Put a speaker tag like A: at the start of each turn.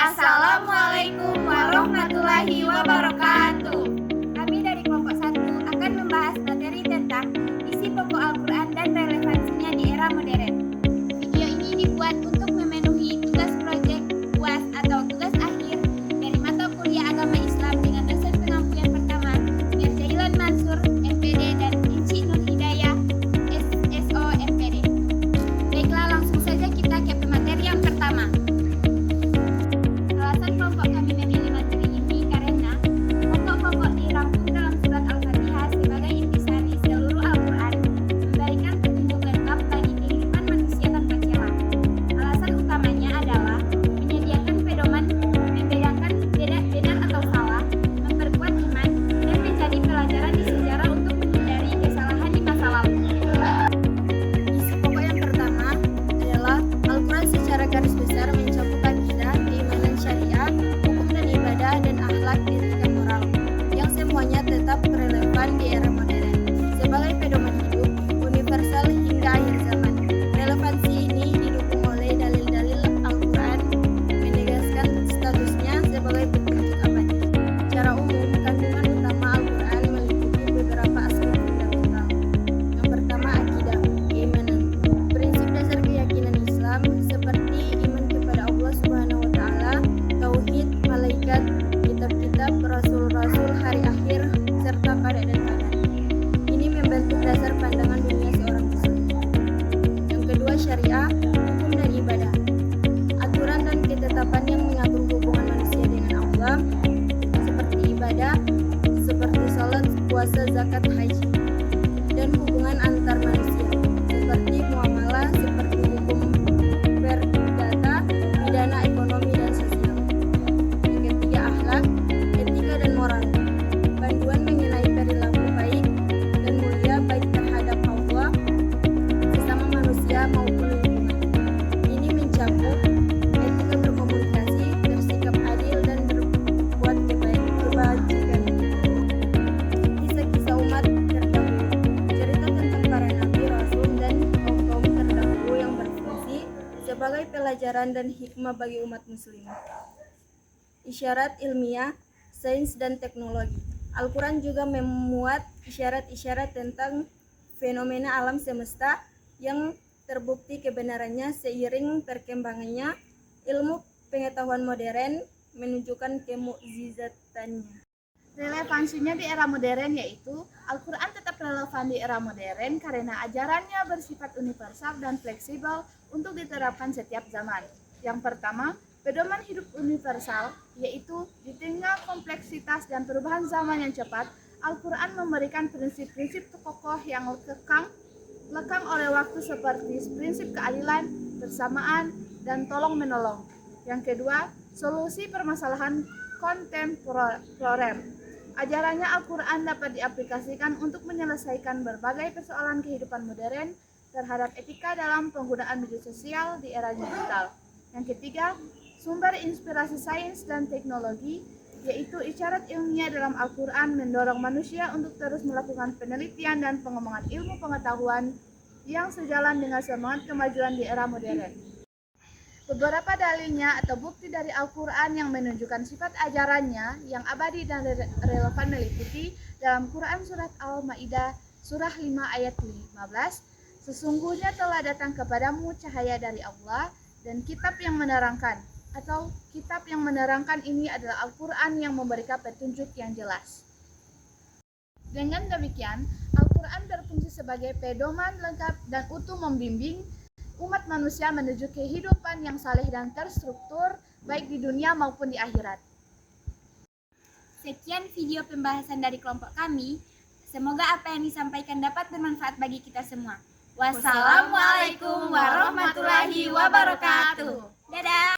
A: Assalamualaikum warahmatullahi wabarakatuh. Kami dari kelompok 1 akan membahas materi tentang isi pokok Al-Quran dan relevansinya di era modern. Video ini dibuat untuk memenuhi tugas proyek UAS atau tugas akhir dari mata kuliah agama Islam dengan dosen pengampu yang pertama, Mirjailan Mansur, MPD, dan Inci Nur Hidayah, SSO, MPD. Baiklah, langsung saja kita ke materi yang pertama. Alasan kelompok kami memilih materi ini karena pokok-pokok dirangkum dalam surat Al-Fatihah sebagai intisari seluruh Al-Quran, memberikan petunjuk lengkap bagi kehidupan manusia tanpa celah. Alasan utamanya adalah menyediakan pedoman, membedakan benar atau salah, memperkuat iman, dan menjadi pelajaran di sejarah untuk menghindari kesalahan di masa lalu. Isi pokok yang pertama adalah Al-Quran secara garis besar mencakup akidah, keimanan syariah, hukum dan ibadah, dan akhlak, etika moral, yang semuanya tetap relevan di era modern sebagai pedoman hidup universal hingga akhir zaman. Relevansi ini didukung oleh dalil-dalil Al-Quran menegaskan statusnya sebagai petunjuk abadi. Secara umum, kandungan utama Al-Quran meliputi beberapa aspek fundamental. Yang pertama, akidah, keimanan. Prinsip dasar keyakinan Islam seperti iman kepada Allah Subhanahu wa Ta'ala, tauhid, malaikat, kitab-kitab, rasul-rasul, hari akhir, serta qada dan qadar. Ini membentuk dasar pandangan dunia seorang muslim. Yang kedua, syariah, hukum dan ibadah. Aturan dan ketetapan yang mengatur hubungan manusia dengan Allah, seperti ibadah, seperti salat, puasa, zakat, haji, dan hubungan antar manusia, seperti muamalah, seperti hukum perdata, pidana, ekonomi, dan sosial. Yang ketiga, akhlak, etika dan moral. Panduan mengenai perilaku baik dan mulia baik terhadap Allah, sesama manusia maupun lingkungan. Ini mencakup etika berkomunikasi, bersikap adil, dan berbuat kebajikan. Kisah-kisah umat terdahulu, cerita tentang para nabi, rasul, dan kaum-kaum terdahulu yang berfungsi sebagai pelajaran dan hikmah bagi umat muslim. Isyarat ilmiah, sains, dan teknologi. Al-Quran juga memuat isyarat-isyarat tentang fenomena alam semesta yang terbukti kebenarannya seiring perkembangannya ilmu pengetahuan modern menunjukkan kemukjizatannya. Relevansinya di era modern yaitu Al-Quran tetap relevan di era modern karena ajarannya bersifat universal dan fleksibel untuk diterapkan setiap zaman. Yang pertama, pedoman hidup universal, yaitu di tengah kompleksitas dan perubahan zaman yang cepat, Al-Quran memberikan prinsip-prinsip kokoh yang lekang oleh waktu seperti prinsip keadilan, bersamaan, dan tolong-menolong. Yang kedua, solusi permasalahan kontemporer. Ajarannya Al-Quran dapat diaplikasikan untuk menyelesaikan berbagai persoalan kehidupan modern terhadap etika dalam penggunaan media sosial di era digital. Yang ketiga, sumber inspirasi sains dan teknologi, yaitu isyarat ilmiah dalam Al-Quran mendorong manusia untuk terus melakukan penelitian dan pengembangan ilmu pengetahuan yang sejalan dengan semangat kemajuan di era modern. Beberapa dalilnya atau bukti dari Al-Quran yang menunjukkan sifat ajarannya yang abadi dan relevan meliputi dalam Quran surat Al-Maidah surah 5 ayat 15, sesungguhnya telah datang kepadamu cahaya dari Allah dan kitab yang menerangkan, atau kitab yang menerangkan ini adalah Al-Quran yang memberikan petunjuk yang jelas. Dengan demikian, Al-Quran berfungsi sebagai pedoman lengkap dan utuh membimbing umat manusia menuju kehidupan yang saleh dan terstruktur baik di dunia maupun di akhirat. Sekian video pembahasan dari kelompok kami. Semoga apa yang disampaikan dapat bermanfaat bagi kita semua. Wassalamualaikum warahmatullahi wabarakatuh. Dadah.